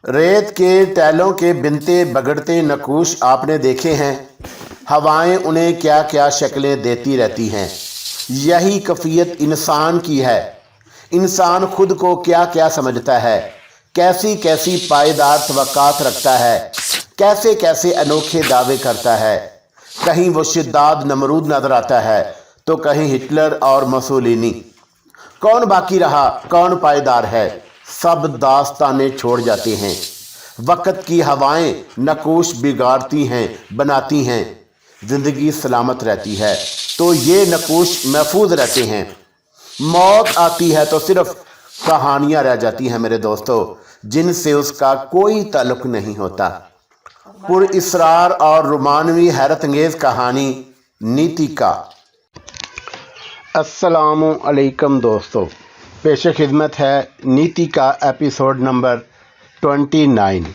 रेत के टैलों के बिनते बगड़ते नक्कूश आपने देखे हैं। हवाएं उन्हें क्या क्या शक्लें देती रहती हैं। यही कैफियत इंसान की है। इंसान खुद को क्या क्या समझता है, कैसी कैसी पायदार तवक्कात रखता है, कैसे कैसे अनोखे दावे करता है। कहीं वो शिद्दाद नमरूद नजर आता है तो कहीं हिटलर और मुसोलिनी। कौन बाकी रहा, कौन पायदार है? सब दास्ताने छोड़ जाते हैं। वक्त की हवाएं नक्कूश बिगाड़ती हैं, बनाती हैं। जिंदगी सलामत रहती है तो ये नक्कूश महफूज रहते हैं। मौत आती है तो सिर्फ कहानियां रह जाती हैं मेरे दोस्तों, जिनसे उसका कोई ताल्लुक नहीं होता। पुरइसरार और रोमानवी हैरत अंगेज कहानी नीति का। अस्सलामु अलैकुम दोस्तों, पेश खिदमत है नीति का एपिसोड नंबर 29।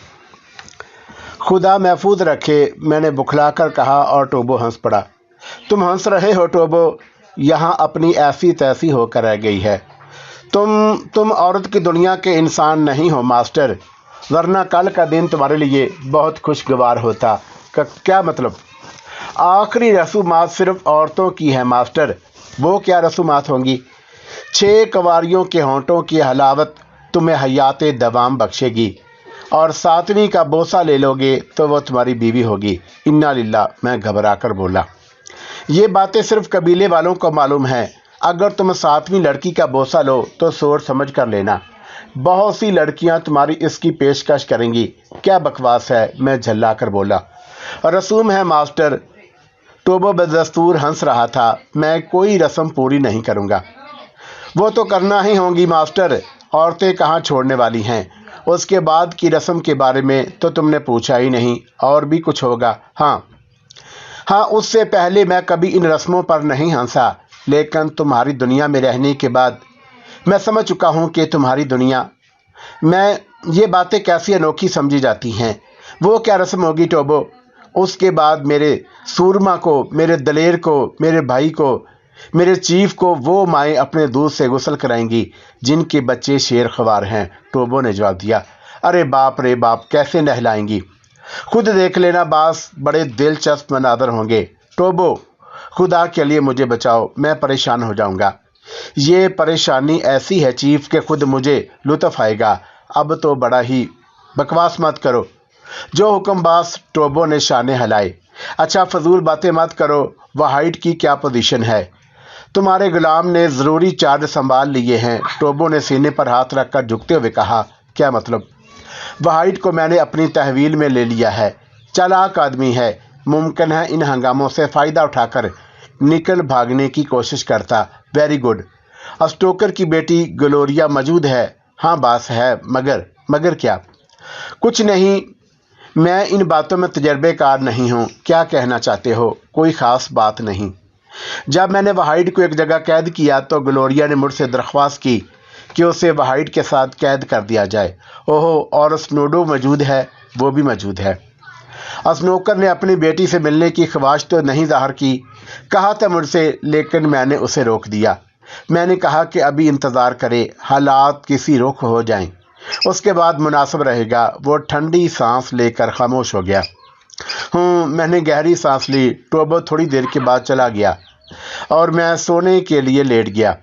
खुदा महफूज रखे, मैंने बुखला कर कहा और टोबो हंस पड़ा। तुम हंस रहे हो टोबो, यहाँ अपनी ऐसी तैसी होकर रह गई है। तुम औरत की दुनिया के इंसान नहीं हो मास्टर, वरना कल का दिन तुम्हारे लिए बहुत खुशगवार होता। क्या मतलब? आखिरी रसूमात सिर्फ औरतों की है मास्टर। वो क्या रसूमात होंगी? 6 कवारियों के होंठों की हलावत तुम्हें हयात दवाम बख्शेगी और 7वीं का बोसा ले लोगे तो वो तुम्हारी बीवी होगी। इन्ना लिल्लाह, मैं घबरा कर बोला। ये बातें सिर्फ कबीले वालों को मालूम है। अगर तुम 7वीं लड़की का बोसा लो तो सोच समझ कर लेना, बहुत सी लड़कियां तुम्हारी इसकी पेशकश करेंगी। क्या बकवास है, मैं झल्ला कर बोला। रसूम है मास्टर। टोबो बदस्तूर हंस रहा था। मैं कोई रस्म पूरी नहीं करूँगा। वो तो करना ही होंगी मास्टर, औरतें कहाँ छोड़ने वाली हैं। उसके बाद की रस्म के बारे में तो तुमने पूछा ही नहीं। और भी कुछ होगा? हाँ, उससे पहले मैं कभी इन रस्मों पर नहीं हंसा, लेकिन तुम्हारी दुनिया में रहने के बाद मैं समझ चुका हूँ कि तुम्हारी दुनिया में ये बातें कैसी अनोखी समझी जाती हैं। वो क्या रस्म होगी टोबो? उसके बाद मेरे सूरमा को, मेरे दलेर को, मेरे भाई को, मेरे चीफ को वो माएँ अपने दूध से गुस्ल कराएंगी जिनके बच्चे शेर ख्वार हैं। टोबो ने जवाब दिया। अरे बाप रे बाप, कैसे नहलाएंगी? खुद देख लेना बास, बड़े दिलचस्प मनाज़र होंगे। टोबो, खुदा के लिए मुझे बचाओ, मैं परेशान हो जाऊंगा। ये परेशानी ऐसी है चीफ कि खुद मुझे लुत्फ़ आएगा। अब तो बड़ा ही बकवास मत करो। जो हुक्म बास। टोबो ने शाने हिलाए। अच्छा फजूल बातें मत करो। वाहिट की क्या पोजीशन है? तुम्हारे गुलाम ने ज़रूरी चार्ज संभाल लिए हैं। टोबो ने सीने पर हाथ रखकर झुकते हुए कहा। क्या मतलब? वाहिट को मैंने अपनी तहवील में ले लिया है। चालाक आदमी है, मुमकिन है इन हंगामों से फ़ायदा उठाकर निकल भागने की कोशिश करता। Very good. स्टोकर की बेटी ग्लोरिया मौजूद है? हाँ बास है, मगर क्या? कुछ नहीं, मैं इन बातों में तजर्बेकार नहीं हूँ। क्या कहना चाहते हो? कोई ख़ास बात नहीं। जब मैंने वाहिट को एक जगह कैद किया तो ग्लोरिया ने मुझसे दरख्वास्त की कि उसे वाहिट के साथ कैद कर दिया जाए। ओहो, और स्नोडो मौजूद है? वो भी मौजूद है। स्नोकर ने अपनी बेटी से मिलने की ख्वाहिश तो नहीं ज़ाहिर की, कहा था मुझसे, लेकिन मैंने उसे रोक दिया। मैंने कहा कि अभी इंतज़ार करे, हालात किसी रुख हो जाएं, उसके बाद मुनासिब रहेगा। वो ठंडी सांस लेकर खामोश हो गया। मैंने गहरी सांस ली। टोबो थोड़ी देर के बाद चला गया और मैं सोने के लिए लेट गया,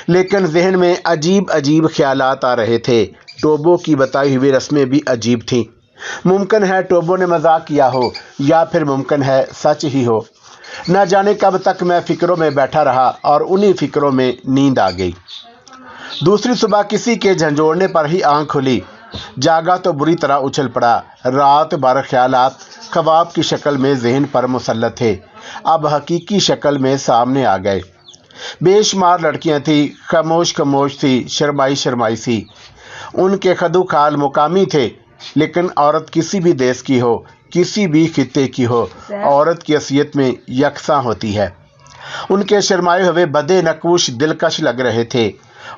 लेकिन जहन में अजीब अजीब ख्यालात आ रहे थे। टोबो की बताई हुई रस्में भी अजीब थीं। मुमकिन है टोबो ने मजाक किया हो, या फिर मुमकिन है सच ही हो। न जाने कब तक मैं फ़िक्रों में बैठा रहा और उन्हीं फ़िक्रों में नींद आ गई। दूसरी सुबह किसी के झंझोड़ने पर ही आँख खुली। जागा तो बुरी तरह उछल पड़ा। रात भर ख्यालात ख्वाब की शक्ल में जहन पर मुसल्लत थे, अब हकीकी शक्ल में सामने आ गए। बेशुमार लड़कियां थी, खामोश थी, शर्माई सी। उनके खदू खाल मुकामी थे, लेकिन औरत किसी भी देश की हो, किसी भी खित्ते की हो, औरत की हैसियत में यकसां होती है। उनके शर्माए हुए बदे नक्कूश दिलकश लग रहे थे।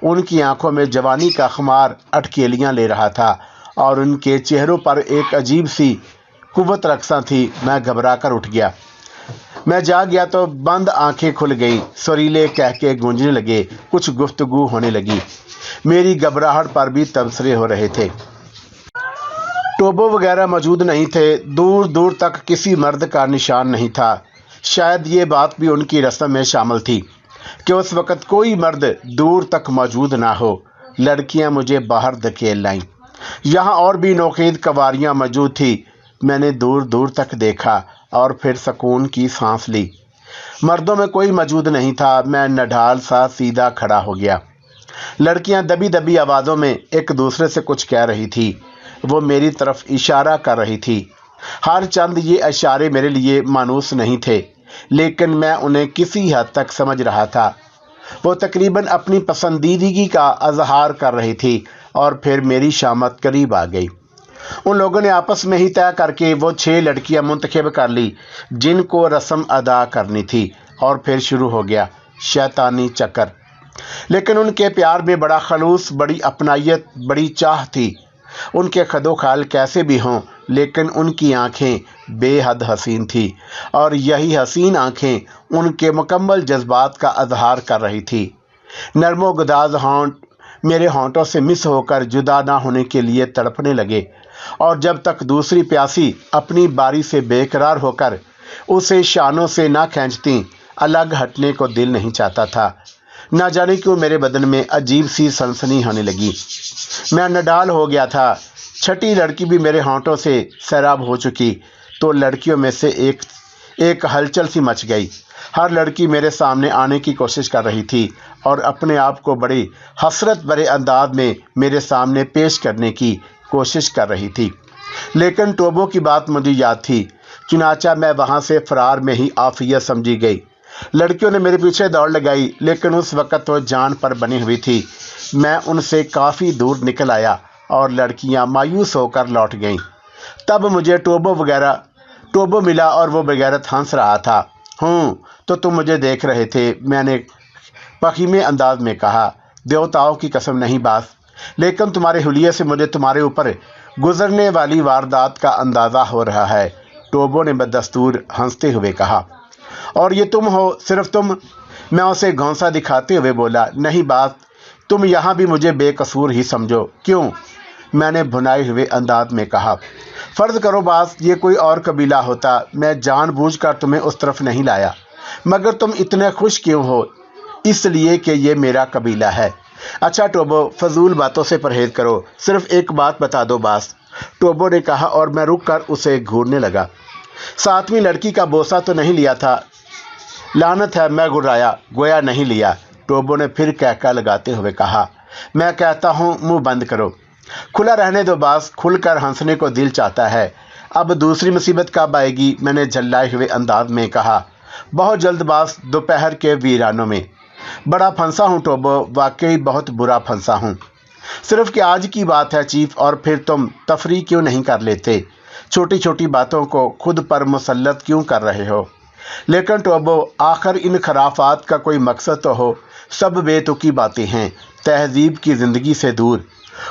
उनकी आंखों में जवानी का खुमार अटकेलियां ले रहा था और उनके चेहरों पर एक अजीब सी कुव्वत रक्सा थी। मैं घबरा कर उठ गया। मैं जाग गया तो बंद आंखें खुल गईं। सुरीले कहके गूंजने लगे, कुछ गुफ्तगू होने लगी। मेरी घबराहट पर भी तबसरे हो रहे थे। टोबो वगैरह मौजूद नहीं थे। दूर दूर तक किसी मर्द का निशान नहीं था। शायद ये बात भी उनकी रस्म में शामिल थी कि उस वक़्त कोई मर्द दूर तक मौजूद ना हो। लड़कियां मुझे बाहर धकेल लाईं। यहाँ और भी नौकीद कवारियाँ मौजूद थी। मैंने दूर दूर तक देखा और फिर सुकून की सांस ली। मर्दों में कोई मौजूद नहीं था। मैं नढाल सा सीधा खड़ा हो गया। लड़कियां दबी दबी आवाज़ों में एक दूसरे से कुछ कह रही थी। वो मेरी तरफ इशारा कर रही थी। हर चंद ये इशारे मेरे लिए मानूस नहीं थे, लेकिन मैं उन्हें किसी हद तक समझ रहा था। वो तकरीबन अपनी पसंदीदगी का इजहार कर रही थी और फिर मेरी शामत करीब आ गई। उन लोगों ने आपस में ही तय करके वो 6 लड़कियां मुंतखब कर ली जिनको रस्म अदा करनी थी, और फिर शुरू हो गया शैतानी चक्कर। लेकिन उनके प्यार में बड़ा खलूस, बड़ी अपनायत, बड़ी चाह थी। उनके खदोखाल कैसे भी हों, लेकिन उनकी आंखें बेहद हसीन थी, और यही हसीन आंखें उनके मुकम्मल जज्बात का इजहार कर रही थी। नरमो गुदाज होंठ मेरे होंठों से मिस होकर जुदा ना होने के लिए तड़पने लगे, और जब तक दूसरी प्यासी अपनी बारी से बेकरार होकर उसे शानों से ना खींचती, अलग हटने को दिल नहीं चाहता था। ना जाने क्यों मेरे बदन में अजीब सी सनसनी होने लगी। मैं नडाल हो गया था। 6ठी लड़की भी मेरे होंठों से सैराब हो चुकी तो लड़कियों में से एक हलचल सी मच गई। हर लड़की मेरे सामने आने की कोशिश कर रही थी और अपने आप को बड़ी हसरत भरे अंदाज में मेरे सामने पेश करने की कोशिश कर रही थी। लेकिन टोबो की बात मुझे याद थी, चुनाचा मैं वहाँ से फरार में ही आफियत समझी गई। लड़कियों ने मेरे पीछे दौड़ लगाई, लेकिन उस वक़्त वो जान पर बनी हुई थी। मैं उनसे काफ़ी दूर निकल आया और लड़कियां मायूस होकर लौट गईं। तब मुझे टोबो मिला और वो बेगैरत हंस रहा था। तो तुम मुझे देख रहे थे, मैंने फकीमे अंदाज में कहा। देवताओं की कसम नहीं बास, लेकिन तुम्हारे हुलिये से मुझे तुम्हारे ऊपर गुजरने वाली वारदात का अंदाज़ा हो रहा है। टोबो ने बदस्तूर हंसते हुए कहा। और ये तुम हो, सिर्फ तुम? मैं उसे घौंसा दिखाते हुए बोला। नहीं बात, तुम यहाँ भी मुझे बेकसूर ही समझो। क्यों? मैंने भुनाए हुए अंदाज में कहा। फ़र्ज़ करो बास, ये कोई और कबीला होता, मैं जानबूझकर तुम्हें उस तरफ नहीं लाया, मगर तुम इतने खुश क्यों हो? इसलिए कि ये मेरा कबीला है। अच्छा टोबो, फजूल बातों से परहेज करो, सिर्फ एक बात बता दो बास, टोबो ने कहा, और मैं रुक कर उसे घूरने लगा। 7वीं लड़की का बोसा तो नहीं लिया था? लानत है, मैं गुर्राया। गोया नहीं लिया। टोबो ने फिर कहका लगाते हुए कहा। मैं कहता हूँ मुंह बंद करो, खुला रहने दो बास, खुलकर हंसने को दिल चाहता है। अब दूसरी मुसीबत कब आएगी? मैंने झल्लाए हुए अंदाज में कहा। बहुत जल्द बास, दोपहर के वीरानों में। बड़ा फंसा हूँ टोबो, वाकई बहुत बुरा फंसा हूँ। सिर्फ कि आज की बात है चीफ, और फिर तुम तफरी क्यों नहीं कर लेते? छोटी छोटी बातों को खुद पर मुसल्लत क्यों कर रहे हो? लेकिन टोबो, आखिर इन खराफात का कोई मकसद तो हो। सब बेतुकी बातें हैं, तहजीब की ज़िंदगी से दूर।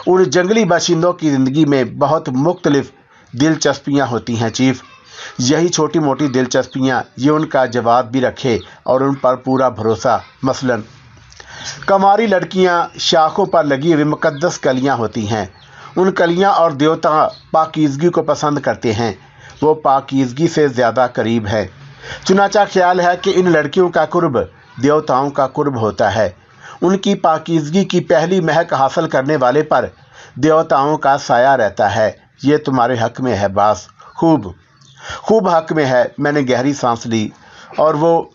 उन जंगली बाशिंदों की ज़िंदगी में बहुत मुख्तलिफ दिलचस्पियाँ होती हैं चीफ। यही छोटी मोटी दिलचस्पियाँ, ये उनका जवाब भी रखे और उन पर पूरा भरोसा। मसलन कमारी लड़कियाँ शाखों पर लगी हुई मुकद्दस कलियाँ होती हैं। उन कलियाँ और देवता पाकीज़गी को पसंद करते हैं। वो पाकीज़गी से ज़्यादा करीब है। चुनाचा ख्याल है कि इन लड़कियों का कुर्ब देवताओं का कुर्ब होता है। उनकी पाकीज़गी की पहली महक हासिल करने वाले पर देवताओं का साया रहता है। ये तुम्हारे हक में है बास, खूब हक में है। मैंने गहरी सांस ली। और वो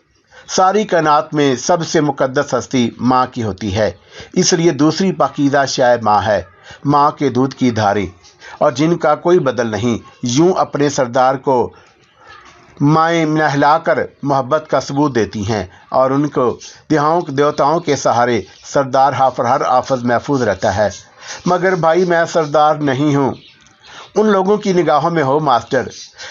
सारी कायनात में सबसे मुकद्दस हस्ती माँ की होती है, इसलिए दूसरी पाकीज़ा शायद माँ है। माँ के दूध की धारें, और जिनका कोई बदल नहीं, यूं अपने सरदार को माएँ नहलाकर मोहब्बत का सबूत देती हैं, और उनको देवताओं के सहारे सरदार हर आफत महफूज रहता है। मगर भाई, मैं सरदार नहीं हूँ, उन लोगों की निगाहों में हो मास्टर।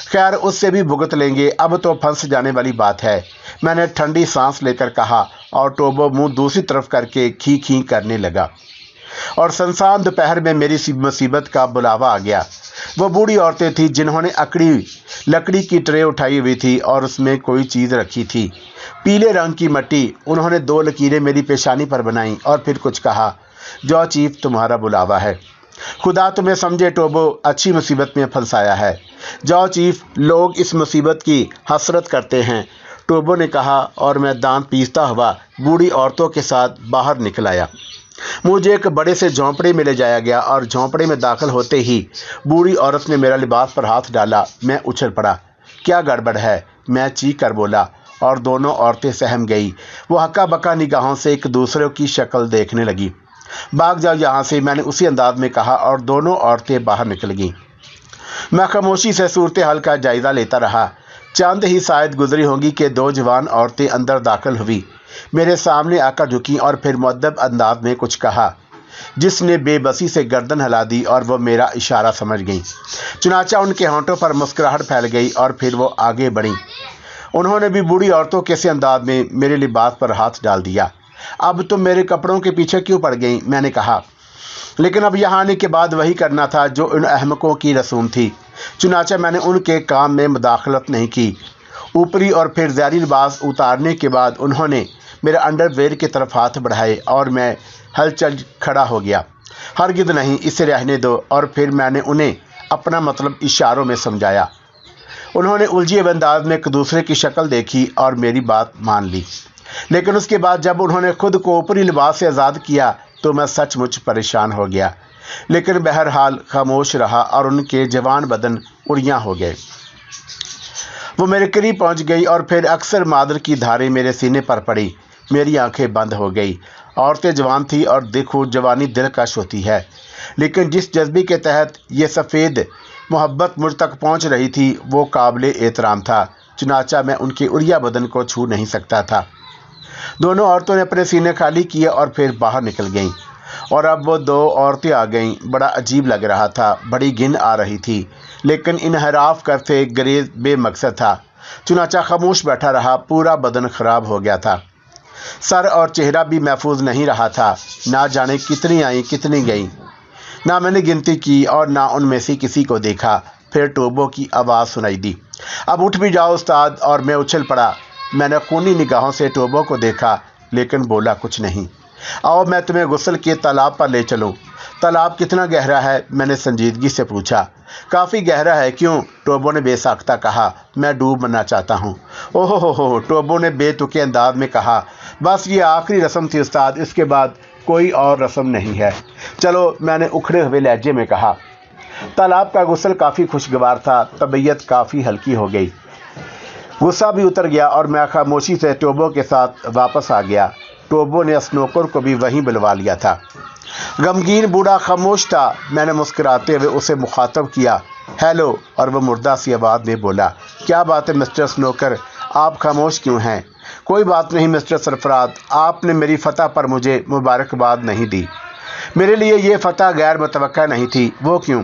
खैर, उससे भी भुगत लेंगे, अब तो फंस जाने वाली बात है। मैंने ठंडी सांस लेकर कहा, और टोबो मुंह दूसरी तरफ करके खी खी करने लगा। और सुनसान दोपहर में मेरी मुसीबत का बुलावा आ गया। वो बूढ़ी औरतें थीं जिन्होंने लकड़ी की ट्रे उठाई हुई थी और उसमें कोई चीज़ रखी थी, पीले रंग की मट्टी। उन्होंने 2 लकीरें मेरी पेशानी पर बनाई और फिर कुछ कहा। जो चीफ, तुम्हारा बुलावा है। खुदा तुम्हें समझे टोबो, अच्छी मुसीबत में फंसाया है। जाओ चीफ, लोग इस मुसीबत की हसरत करते हैं, टोबो ने कहा और मैं दांत पीसता हुआ बूढ़ी औरतों के साथ बाहर निकल आया। मुझे एक बड़े से झोंपड़े में ले जाया गया और झोंपड़े में दाखिल होते ही बूढ़ी औरत ने मेरा लिबास पर हाथ डाला। मैं उछल पड़ा। क्या गड़बड़ है, मैं चीख कर बोला और दोनों औरतें सहम गई। वो हक्का बक्का निगाहों से एक दूसरे की शक्ल देखने लगी। भाग जाओ यहाँ से, मैंने उसी अंदाज में कहा और दोनों औरतें बाहर निकल गईं। मैं खामोशी से सूरत हाल का जायज़ा लेता रहा। चंद ही शायद गुजरी होंगी कि दो जवान औरतें अंदर दाखिल हुई, मेरे सामने आकर झुकीं और फिर मुअद्दब अंदाज में कुछ कहा, जिसने बेबसी से गर्दन हिला दी और वो मेरा इशारा समझ गईं। चुनाचा उनके होंठों पर मुस्कुराहट फैल गई और फिर वो आगे बढ़ीं। उन्होंने भी बूढ़ी औरतों के से अंदाज में मेरे लिबास पर हाथ डाल दिया। अब तुम मेरे कपड़ों के पीछे क्यों पड़ गई, मैंने कहा। लेकिन अब यहाँ आने के बाद वही करना था जो उन अहमकों की रसूम थी। चुनाचा मैंने उनके काम में मुदाखलत नहीं की। ऊपरी और फिर ज़हरी लिबास उतारने के बाद उन्होंने मेरे अंडरवेयर की तरफ हाथ बढ़ाए और मैं हलचल खड़ा हो गया। हरगिज़ नहीं, इसे रहने दो। और फिर मैंने उन्हें अपना मतलब इशारों में समझाया। उन्होंने उलझे हुए अंदाज में एक दूसरे की शक्ल देखी और मेरी बात मान ली। लेकिन उसके बाद जब उन्होंने खुद को ऊपरी लिबास से आज़ाद किया तो मैं सचमुच परेशान हो गया। लेकिन बहरहाल खामोश रहा और उनके जवान बदन उड़ियाँ हो गए। वो मेरे करीब पहुंच गई और फिर अक्सर मादर की धारें मेरे सीने पर पड़ी। मेरी आंखें बंद हो गई। औरतें जवान थी और देखो जवानी दिलकश होती है, लेकिन जिस जज्बे के तहत ये सफ़ेद मोहब्बत मुझ तक पहुंच रही थी वो काबिल एहतराम था। चुनाचा मैं उनके उड़िया बदन को छू नहीं सकता था। दोनों औरतों ने अपने सीने खाली किए और फिर बाहर निकल गईं। और अब वो दो औरतें आ गईं। बड़ा अजीब लग रहा था, बड़ी घिन आ रही थी, लेकिन इनहराफ करते गरेज बेमकसद था। चुनाचा खामोश बैठा रहा, पूरा बदन ख़राब हो गया था। सर और चेहरा भी महफूज नहीं रहा था। ना जाने कितनी आई कितनी गईं। ना मैंने गिनती की और ना उनमें से किसी को देखा। फिर टोबो की आवाज़ सुनाई दी, अब उठ भी जाओ उस्ताद। और मैं उछल पड़ा। मैंने खूनी निगाहों से टोबो को देखा, लेकिन बोला कुछ नहीं। आओ मैं तुम्हें गुस्ल के तालाब पर ले चलूँ। तालाब कितना गहरा है, मैंने संजीदगी से पूछा। काफ़ी गहरा है। क्यों, टोबो ने बेसाख्ता कहा। मैं डूब मरना चाहता हूँ। ओहो हो, टोबो ने बेतुके अंदाज में कहा। बस ये आखिरी रस्म थी उस्ताद, इसके बाद कोई और रस्म नहीं है। चलो, मैंने उखड़े हुए लहजे में कहा। तालाब का गुस्ल काफ़ी खुशगवार था। तबीयत काफ़ी हल्की हो गई। गुस्सा भी उतर गया और मैं खामोशी से टोबो के साथ वापस आ गया। टोबो ने स्नोकर को भी वहीं बुलवा लिया था। गमगीन बूढ़ा खामोश था। मैंने मुस्कुराते हुए उसे मुखातब किया, हेलो, और वह मुर्दा सी आवाज़ में बोला, क्या बात है मिस्टर स्नोकर, आप खामोश क्यों हैं? कोई बात नहीं मिस्टर सरफराज, आपने मेरी फ़तह पर मुझे मुबारकबाद नहीं दी। मेरे लिए ये फ़तह गैर मुतवक्का नहीं थी। वो क्यों?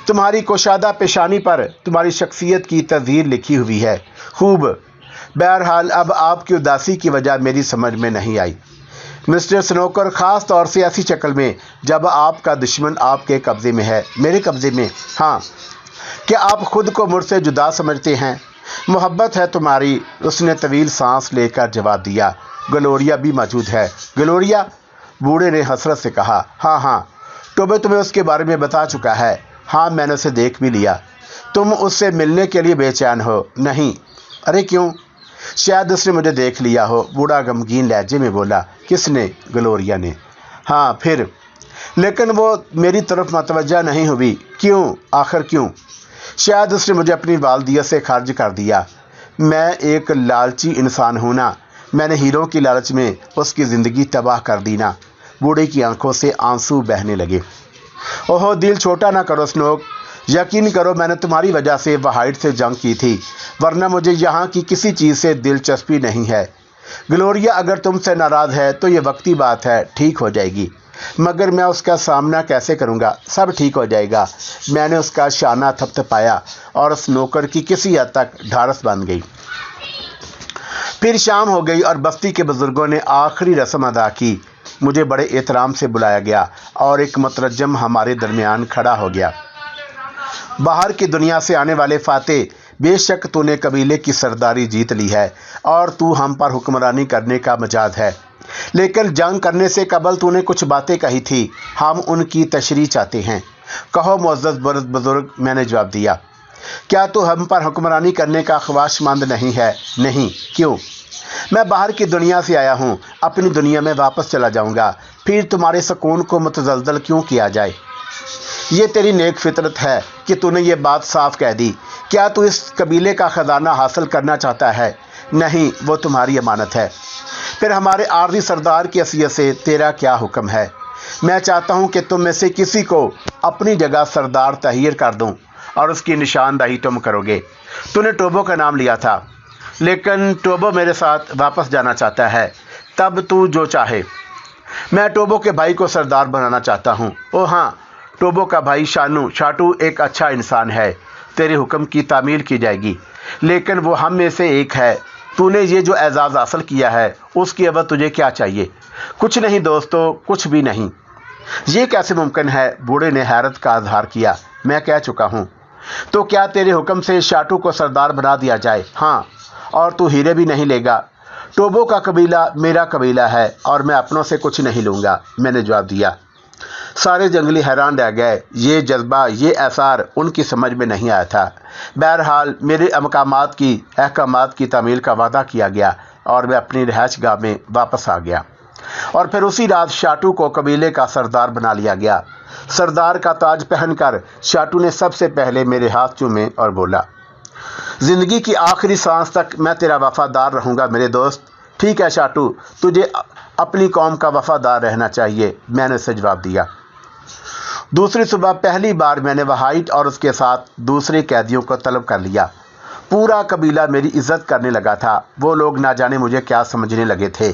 तुम्हारी कोशादा पेशानी पर तुम्हारी शख्सियत की तज़हीर लिखी हुई है। खूब। बहरहाल अब आपकी उदासी की वजह मेरी समझ में नहीं आई मिस्टर स्नोकर, ख़ास तौर से ऐसी शक्ल में जब आपका दुश्मन आपके कब्ज़े में है। मेरे कब्ज़े में? हाँ। क्या आप खुद को मुझसे जुदा समझते हैं? मोहब्बत है तुम्हारी। उसने तवील सांस लेकर जवाब दिया। ग्लोरिया भी मौजूद है। ग्लोरिया? बूढ़े ने हसरत से कहा। हाँ हाँ, टोबे तुम्हें उसके बारे में बता चुका है। हाँ, मैंने उसे देख भी लिया। तुम उससे मिलने के लिए बेचैन हो? नहीं। अरे क्यों? शायद उसने मुझे देख लिया हो, बूढ़ा गमगीन लहजे में बोला। किसने? ग्लोरिया ने। हाँ, फिर? लेकिन वो मेरी तरफ मतवज्जा नहीं हुई। क्यों? आखिर क्यों? शायद उसने मुझे अपनी वालदियत से खारिज कर दिया। मैं एक लालची इंसान हूँ ना। मैंने हीरो की लालच में उसकी ज़िंदगी तबाह कर दी ना। बूढ़े की आंखों से आंसू बहने लगे। ओहो, दिल छोटा ना करो स्नोक। यकीन करो, मैंने तुम्हारी वजह से वहाइट से जंग की थी, वरना मुझे यहाँ की किसी चीज़ से दिलचस्पी नहीं है। ग्लोरिया अगर तुमसे नाराज़ है तो ये वक्ती बात है, ठीक हो जाएगी। मगर मैं उसका सामना कैसे करूँगा? सब ठीक हो जाएगा। मैंने उसका शाना थपथपाया और स्नोकर की किसी हद तक ढारस बन गई। फिर शाम हो गई और बस्ती के बुज़ुर्गों ने आखिरी रस्म अदा की। मुझे बड़े एहतराम से बुलाया गया और एक मुतरज्जम हमारे दरमियान खड़ा हो गया। बाहर की दुनिया से आने वाले फातेह, बेशक तूने कबीले की सरदारी जीत ली है और तू हम पर हुक्मरानी करने का मजाज है। لیکن جنگ کرنے سے قبل تو نے کچھ باتیں کہی تھی، ہم ان کی تشریح چاہتے ہیں۔ کہو معزز بزرگ، میں نے جواب دیا۔ کیا تو ہم پر حکمرانی کرنے کا خواہش مند نہیں ہے؟ نہیں۔ کیوں؟ میں باہر کی دنیا سے آیا ہوں، اپنی دنیا میں واپس چلا جاؤں گا، پھر تمہارے سکون کو متزلزل کیوں کیا جائے؟ یہ تیری نیک فطرت ہے کہ تو نے یہ بات صاف کہہ دی۔ کیا تو اس قبیلے کا خزانہ حاصل کرنا چاہتا ہے؟ نہیں، وہ تمہاری امانت ہے۔ پھر ہمارے عارضی سردار کی حیثیت سے تیرا کیا حکم ہے؟ میں چاہتا ہوں کہ تم میں سے کسی کو اپنی جگہ سردار تحیر کر دوں اور اس کی نشاندہی تم کرو گے۔ تو نے ٹوبو کا نام لیا تھا، لیکن ٹوبو میرے ساتھ واپس جانا چاہتا ہے، تب تو جو چاہے۔ میں ٹوبو کے بھائی کو سردار بنانا چاہتا ہوں۔ او ہاں، ٹوبو کا بھائی شاٹو ایک اچھا انسان ہے، تیرے حکم کی تعمیل کی جائے گی، لیکن وہ ہم میں سے ایک ہے۔ تو نے یہ جو اعزاز حاصل کیا ہے، اس کی عوض تجھے کیا چاہیے؟ کچھ نہیں دوستو، کچھ بھی نہیں۔ یہ کیسے ممکن ہے؟ بوڑھے نے حیرت کا اظہار کیا۔ میں کہہ چکا ہوں۔ تو کیا تیرے حکم سے شاٹو کو سردار بنا دیا جائے؟ ہاں، اور تو ہیرے بھی نہیں لے گا؟ ٹوبو کا قبیلہ میرا قبیلہ ہے اور میں اپنوں سے کچھ نہیں لوں گا، میں نے جواب دیا۔ سارے جنگلی حیران رہ گئے، یہ جذبہ، یہ اثار ان کی سمجھ میں نہیں آیا تھا۔ بہرحال میرے احکامات کی تعمیل کا وعدہ کیا گیا اور میں اپنی رہائش گاہ میں واپس آ گیا، اور پھر اسی رات شاٹو کو قبیلے کا سردار بنا لیا گیا۔ سردار کا تاج پہن کر شاٹو نے سب سے پہلے میرے ہاتھ چومے اور بولا، زندگی کی آخری سانس تک میں تیرا وفادار رہوں گا میرے دوست۔ ٹھیک ہے شاٹو، تجھے اپنی قوم کا وفادار رہنا چاہیے، میں نے اسے جواب دیا۔ دوسری صبح پہلی بار میں نے وہائٹ اور اس کے ساتھ دوسرے قیدیوں کو طلب کر لیا۔ پورا قبیلہ میری عزت کرنے لگا تھا، وہ لوگ نہ جانے مجھے کیا سمجھنے لگے تھے۔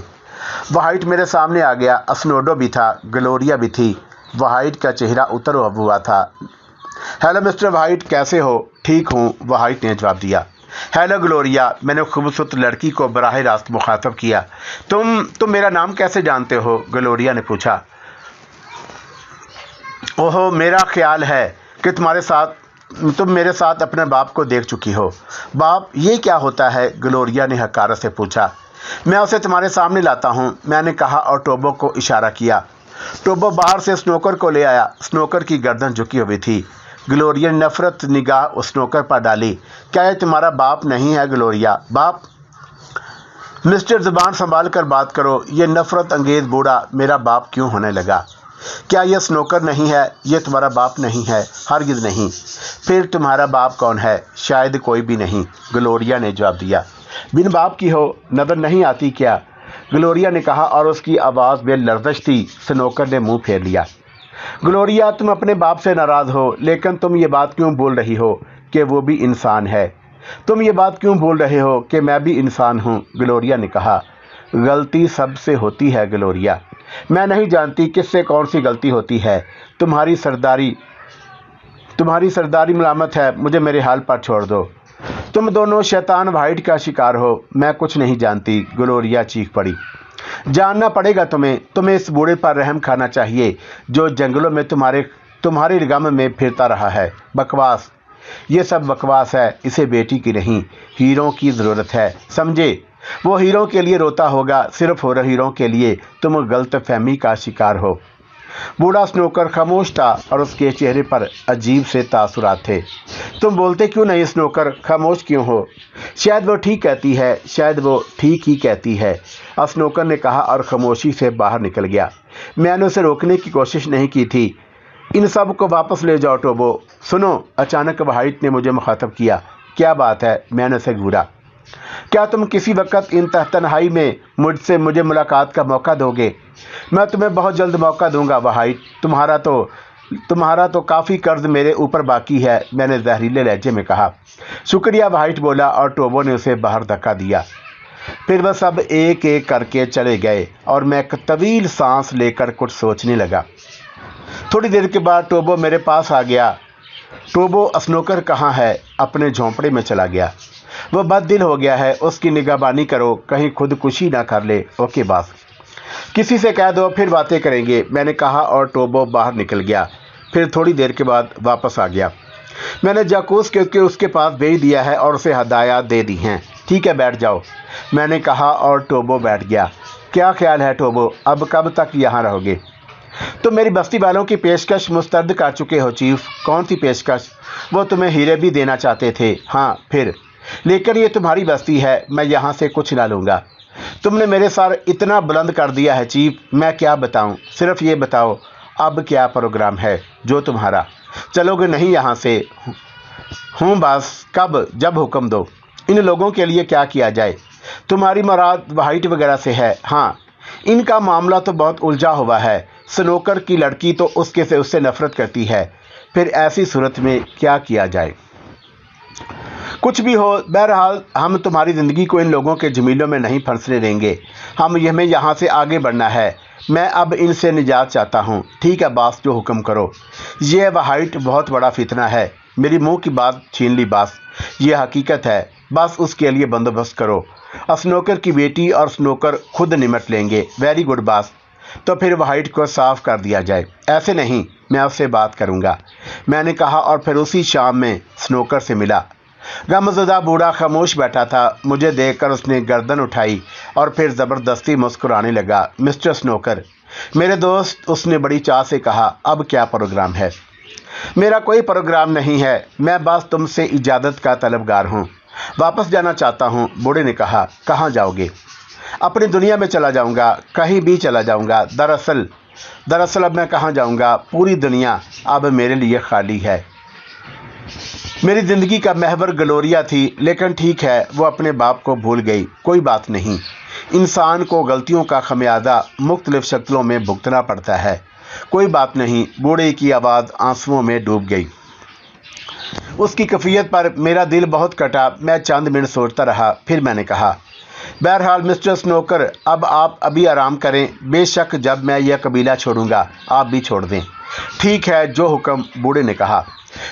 وہائٹ میرے سامنے آ گیا، اسنوڈو بھی تھا، گلوریا بھی تھی۔ وہائٹ کا چہرہ اتر ہوا تھا۔ ہیلو مسٹر وہائٹ، کیسے ہو؟ ٹھیک ہوں، وہائٹ نے جواب دیا۔ ہیلو گلوریا، میں نے خوبصورت لڑکی کو براہ راست مخاطب کیا۔ تم میرا نام کیسے جانتے ہو؟ گلوریا نے پوچھا۔ اوہو، میرا خیال ہے کہ تم میرے ساتھ اپنے باپ کو دیکھ چکی ہو۔ باپ؟ یہ کیا ہوتا ہے؟ گلوریا نے حقارت سے پوچھا۔ میں اسے تمہارے سامنے لاتا ہوں، میں نے کہا اور ٹوبو کو اشارہ کیا۔ ٹوبو باہر سے سنوکر کو لے آیا۔ سنوکر کی گردن جھکی ہوئی تھی۔ گلوریا نے نفرت نگاہ اس سنوکر پر ڈالی۔ کیا یہ تمہارا باپ نہیں ہے گلوریا؟ باپ؟ مسٹر، زبان سنبھال کر بات کرو، یہ نفرت انگیز بوڑھا میرا باپ کیوں ہونے لگا؟ کیا یہ سنوکر نہیں ہے؟ یہ تمہارا باپ نہیں ہے، ہرگز نہیں۔ پھر تمہارا باپ کون ہے؟ شاید کوئی بھی نہیں، گلوریا نے جواب دیا۔ بن باپ کی ہو، نظر نہیں آتی کیا؟ گلوریا نے کہا اور اس کی آواز بے لرزش تھی۔ سنوکر نے منہ پھیر لیا۔ گلوریا، تم اپنے باپ سے ناراض ہو، لیکن تم یہ بات کیوں بول رہی ہو کہ وہ بھی انسان ہے؟ تم یہ بات کیوں بول رہے ہو کہ میں بھی انسان ہوں؟ گلوریا نے کہا۔ غلطی سب سے ہوتی ہے گلوریا، میں نہیں جانتی کس سے کون سی غلطی ہوتی ہے۔ تمہاری سرداری ملامت ہے، مجھے میرے حال پر چھوڑ دو۔ تم دونوں شیطان وہائٹ کا شکار ہو، میں کچھ نہیں جانتی، گلوریا چیخ پڑی۔ جاننا پڑے گا تمہیں اس بوڑھے پر رحم کھانا چاہیے جو جنگلوں میں تمہارے غم میں پھرتا رہا ہے۔ بکواس، یہ سب بکواس ہے، اسے بیٹی کی نہیں، ہیروں کی ضرورت ہے، سمجھے؟ وہ ہیروں کے لیے روتا ہوگا، صرف ہیروں کے لیے۔ تم غلط فہمی کا شکار ہو۔ بوڑھا سنوکر خاموش تھا اور اس کے چہرے پر عجیب سے تاثرات تھے۔ تم بولتے کیوں نہیں سنوکر؟ خاموش کیوں ہو؟ شاید وہ ٹھیک کہتی ہے، شاید وہ ٹھیک ہی کہتی ہے، سنوکر نے کہا اور خاموشی سے باہر نکل گیا۔ میں نے اسے روکنے کی کوشش نہیں کی تھی۔ ان سب کو واپس لے جاؤ ٹوبو۔ سنو، اچانک وہائٹ نے مجھے مخاطب کیا۔ کیا بات ہے؟ میں نے اسے گھورا۔ کیا تم کسی وقت ان تنہائی میں مجھے ملاقات کا موقع دو گے؟ میں تمہیں بہت جلد موقع دوں گا وہائٹ، تمہارا تو کافی قرض میرے اوپر باقی ہے، میں نے زہریلے لہجے میں کہا۔ شکریہ، وہائٹ بولا اور ٹوبو نے اسے باہر دھکا دیا۔ پھر وہ سب ایک ایک کر کے چلے گئے اور میں ایک طویل سانس لے کر کچھ سوچنے لگا۔ تھوڑی دیر کے بعد ٹوبو میرے پاس آ گیا۔ ٹوبو، سنوکر کہاں ہے؟ اپنے جھونپڑے میں چلا گیا، وہ بد دل ہو گیا ہے، اس کی نگہبانی کرو، کہیں خودکشی نہ کر لے۔ اوکے باس، کسی سے کہہ دو، پھر باتیں کریں گے، میں نے کہا اور ٹوبو باہر نکل گیا۔ پھر تھوڑی دیر کے بعد واپس آ گیا۔ میں نے جاکوس کے اس کے پاس بھیج دیا ہے اور اسے ہدایات دے دی ہیں۔ ٹھیک ہے، بیٹھ جاؤ، میں نے کہا اور ٹوبو بیٹھ گیا۔ क्या ख्याल है टोबो, अब कब तक यहाँ रहोगे? तुम मेरी बस्ती वालों की पेशकश मुस्तरद कर चुके हो चीफ। कौन सी पेशकश? वो तुम्हें हीरे भी देना चाहते थे। हाँ फिर? लेकिन ये तुम्हारी बस्ती है, मैं यहाँ से कुछ ना लूँगा। तुमने मेरे सर इतना बुलंद कर दिया है चीफ, मैं क्या बताऊँ। सिर्फ ये बताओ अब क्या प्रोग्राम है जो तुम्हारा? चलोगे नहीं यहाँ से? हूँ बस, कब? जब हुक्म दो। इन लोगों के लिए क्या किया जाए? तुम्हारी मुराद वाइट वगैरह से है? हाँ, इनका मामला तो बहुत उलझा हुआ है। स्नोकर की लड़की तो उससे नफरत करती है। फिर ऐसी सूरत में क्या किया जाए? कुछ भी हो, बहरहाल हम तुम्हारी ज़िंदगी को इन लोगों के झमेलों में नहीं फंसने देंगे। हमें यहाँ से आगे बढ़ना है। मैं अब इनसे निजात चाहता हूँ। ठीक है बॉस, जो हुक्म करो। ये वाइट बहुत बड़ा फितना है। मेरी मुंह की बात छीन ली बॉस, ये हकीकत है। बस उसके लिए बंदोबस्त करो। स्नोकर की बेटी और स्नोकर खुद निमट लेंगे। Very good boss. तो फिर वाइट को साफ कर दिया जाए। ऐसे नहीं, मैं उससे बात करूँगा, मैंने कहा, और फिर उसी शाम में स्नोकर से मिला। गमज़दा बूढ़ा खामोश बैठा था। मुझे देखकर उसने गर्दन उठाई और फिर ज़बरदस्ती मुस्कुराने लगा। मिस्टर स्नोकर, मेरे दोस्त, उसने बड़ी चाह से कहा, अब क्या प्रोग्राम है? मेरा कोई प्रोग्राम नहीं है, मैं बस तुमसे इजाज़त का तलबगार हूँ। वापस जाना चाहता हूँ। बूढ़े ने कहा, कहाँ जाओगे? अपनी दुनिया में चला जाऊँगा, कहीं भी चला जाऊँगा। दरअसल अब मैं कहाँ जाऊँगा? पूरी दुनिया अब मेरे लिए खाली है। मेरी ज़िंदगी का महवर ग्लोरिया थी, लेकिन ठीक है, वो अपने बाप को भूल गई। कोई बात नहीं, इंसान को गलतियों का खमियाजा मुख्तलिफ शक्लों में भुगतना पड़ता है। कोई बात नहीं। बूढ़े की आवाज़ आंसुओं में डूब गई। उसकी कैफियत पर मेरा दिल बहुत कटा। मैं चंद मिनट सोचता रहा, फिर मैंने कहा, बहरहाल मिस्टर स्नोकर, अब आप अभी आराम करें। बेशक जब मैं यह कबीला छोड़ूंगा आप भी छोड़ दें। ठीक है, जो हुक्म, बूढ़े ने कहा,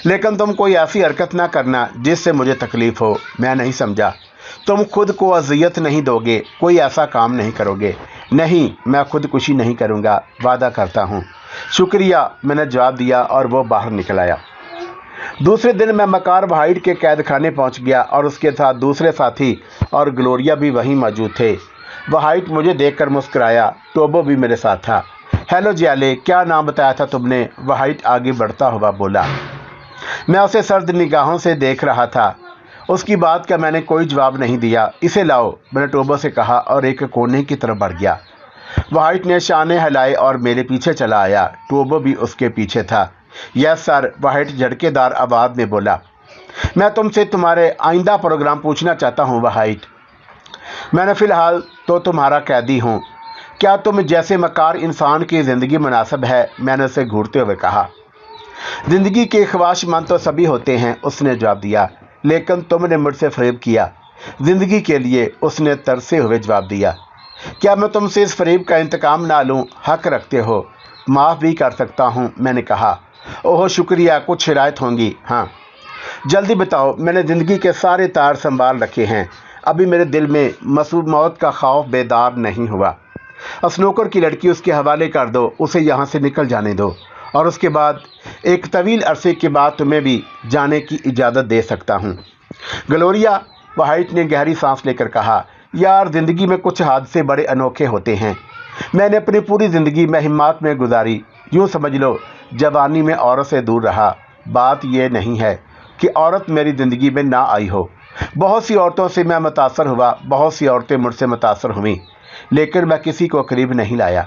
लेकिन तुम कोई ऐसी हरकत ना करना जिससे मुझे तकलीफ़ हो। मैं नहीं समझा। तुम खुद को अजियत नहीं दोगे? कोई ऐसा काम नहीं करोगे? नहीं, मैं खुदकुशी नहीं करूँगा, वादा करता हूँ। शुक्रिया, मैंने जवाब दिया और वो बाहर निकल आया। दूसरे दिन मैं मकार वाइट के कैद खाने पहुँच गया और उसके साथ दूसरे साथी और ग्लोरिया भी वहीं मौजूद थे। वाइट मुझे देखकर मुस्कुराया। टोबो भी मेरे साथ था। हेलो जियाले, क्या नाम बताया था तुमने? वाइट आगे बढ़ता हुआ बोला। मैं उसे सर्द निगाहों से देख रहा था। उसकी बात का मैंने कोई जवाब नहीं दिया। इसे लाओ, मैंने टोबो से कहा और एक कोने की तरफ बढ़ गया। वाइट ने शाने हिलाए और मेरे पीछे चला आया। टोबो भी उसके पीछे था। यस सर, वाइट झड़केदार आवाज़ में बोला। मैं तुमसे तुम्हारे आइंदा प्रोग्राम पूछना चाहता हूँ वाइट। मैंने फ़िलहाल तो तुम्हारा कैदी हूँ। क्या तुम जैसे मकार इंसान की ज़िंदगी मुनासिब है? मैंने उसे घूरते हुए कहा। ज़िंदगी के ख्वाहिशमंद तो सभी होते हैं, उसने जवाब दिया, लेकिन तुमने मुझसे फरेब किया। ज़िंदगी के लिए, उसने तरसे हुए जवाब दिया। क्या मैं तुमसे इस फरेब का इंतकाम ना लूँ? हक रखते हो, माफ़ भी कर सकता हूँ, मैंने कहा। ओह शुक्रिया, कुछ हिदायत होंगी? हाँ जल्दी बताओ। मैंने ज़िंदगी के सारे तार संभाल रखे हैं। अभी मेरे दिल में मसूब मौत का खौफ बेदार नहीं हुआ। स्नोकर की लड़की उसके हवाले कर दो, उसे यहाँ से निकल जाने दो, और उसके बाद एक तवील अरसे के बाद तुम्हें भी जाने की इजाज़त दे सकता हूँ। ग्लोरिया, वाइट ने गहरी सांस लेकर कहा, यार ज़िंदगी में कुछ हादसे बड़े अनोखे होते हैं। मैंने अपनी पूरी ज़िंदगी में हिम्मत में गुजारी। यूँ समझ लो, जवानी में औरत से दूर रहा। बात यह नहीं है कि औरत मेरी ज़िंदगी में ना आई हो। बहुत सी औरतों से मैं मुतासर हुआ, बहुत सी औरतें मुझसे मुतासर हुईं, लेकिन मैं किसी को करीब नहीं लाया।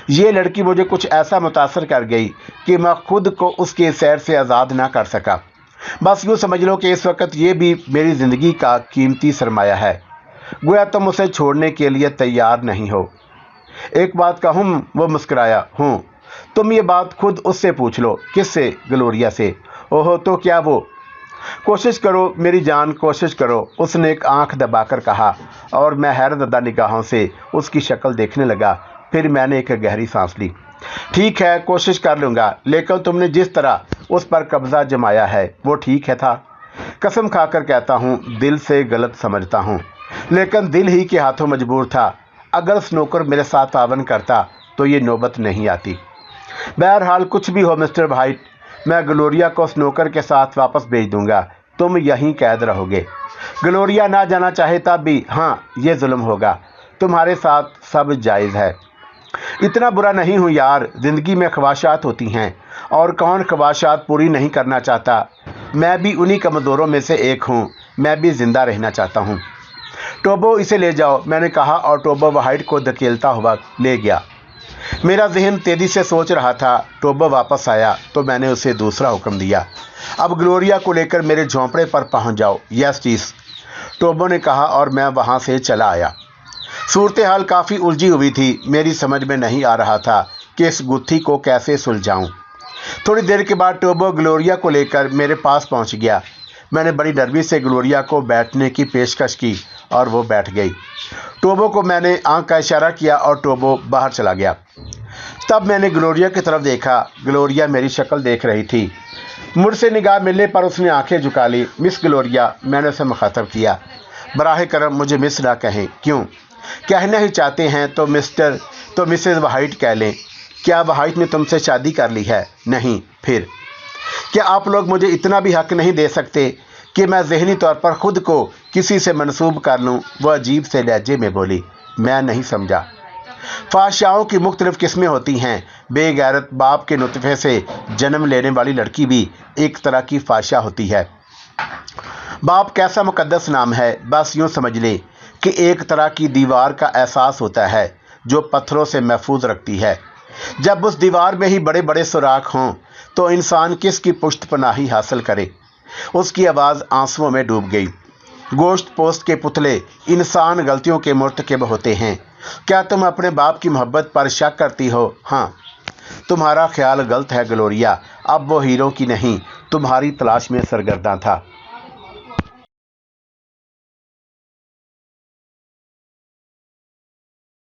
ये लड़की मुझे कुछ ऐसा मुतासर कर गई कि मैं खुद को उसके सैर से आज़ाद ना कर सका। बस यूँ समझ लो कि इस वक्त ये भी मेरी ज़िंदगी का कीमती सरमाया है। गोया तुम उसे छोड़ने के लिए तैयार नहीं हो। एक बात कहूँ? वो मुस्कुराया। हूँ। तुम ये बात खुद उससे पूछ लो। किससे? ग्लोरिया से। ओहो, तो क्या वो? कोशिश करो मेरी जान, कोशिश करो, उसने एक आंख दबाकर कहा, और मैं हैरतज़दा निगाहों से उसकी शक्ल देखने लगा। फिर मैंने एक गहरी सांस ली। ठीक है, कोशिश कर लूँगा, लेकिन तुमने जिस तरह उस पर कब्ज़ा जमाया है वो ठीक है था? कसम खाकर कहता हूँ, दिल से गलत समझता हूँ, लेकिन दिल ही के हाथों मजबूर था। अगर स्नोकर मेरे साथ तावन करता तो ये नौबत नहीं आती। बहरहाल कुछ भी हो मिस्टर वाइट, मैं ग्लोरिया को स्नोकर के साथ वापस भेज दूंगा। तुम यहीं कैद रहोगे। ग्लोरिया ना जाना चाहे तब भी। हाँ, ये जुल्म होगा। तुम्हारे साथ सब जायज़ है। इतना बुरा नहीं हूँ यार, ज़िंदगी में ख्वाहिशात होती हैं और कौन ख्वाहिशात पूरी नहीं करना चाहता। मैं भी उन्हीं कमज़ोरों में से एक हूँ, मैं भी ज़िंदा रहना चाहता हूँ। टोबो, इसे ले जाओ, मैंने कहा और टोबो वाहिड को धकेलता हुआ ले गया। मेरा जहन तेज़ी से सोच रहा था। टोबो वापस आया तो मैंने उसे दूसरा हुक्म दिया, अब ग्लोरिया को लेकर मेरे झोंपड़े पर पहुंच जाओ। यस चीज़, टोबो ने कहा और मैं वहां से चला आया। सूरत हाल काफ़ी उलझी हुई थी। मेरी समझ में नहीं आ रहा था कि इस गुत्थी को कैसे सुलझाऊं। थोड़ी देर के बाद टोबो ग्लोरिया को लेकर मेरे पास पहुंच गया। मैंने बड़ी नरमी से ग्लोरिया को बैठने की पेशकश की और वो बैठ गई। टोबो को मैंने आंख का इशारा किया और टोबो बाहर चला गया। तब मैंने ग्लोरिया की तरफ देखा। ग्लोरिया मेरी शक्ल देख रही थी। मुझसे निगाह मिलने पर उसने आंखें झुका ली। मिस ग्लोरिया, मैंने उसे मुखातब किया। बराह करम मुझे मिस ना कहें। क्यों? कहना ही चाहते हैं तो मिसेस वाहिड कह लें। क्या वाहिड ने तुमसे शादी कर ली है? नहीं। फिर क्या आप लोग मुझे इतना भी हक नहीं दे सकते कि मैं ज़हनी तौर पर ख़ुद को किसी से मनसूब कर लूँ? वह अजीब से लहजे में बोली। मैं नहीं समझा। फ़ाहिशाओं की मुख्तलिफ़ किस्में होती हैं। बेगैरत बाप के नुतफ़े से जन्म लेने वाली लड़की भी एक तरह की फ़ाहिशा होती है। बाप कैसा मुक़द्दस नाम है। बस यूँ समझ ले कि एक तरह की दीवार का एहसास होता है जो पत्थरों से महफूज रखती है। जब उस दीवार में ही बड़े बड़े सुराख हों तो इंसान किसकी पुष्ट पनाही हासिल करे। उसकी आवाज़ आंसुओं में डूब गई। गोश्त पोस्ट के पुतले इंसान गलतियों के मुर्तकिब होते हैं। क्या तुम अपने बाप की मोहब्बत पर शक करती हो? हाँ, तुम्हारा ख्याल गलत है ग्लोरिया। अब वो हीरो की नहीं, तुम्हारी तलाश में सरगर्दा था।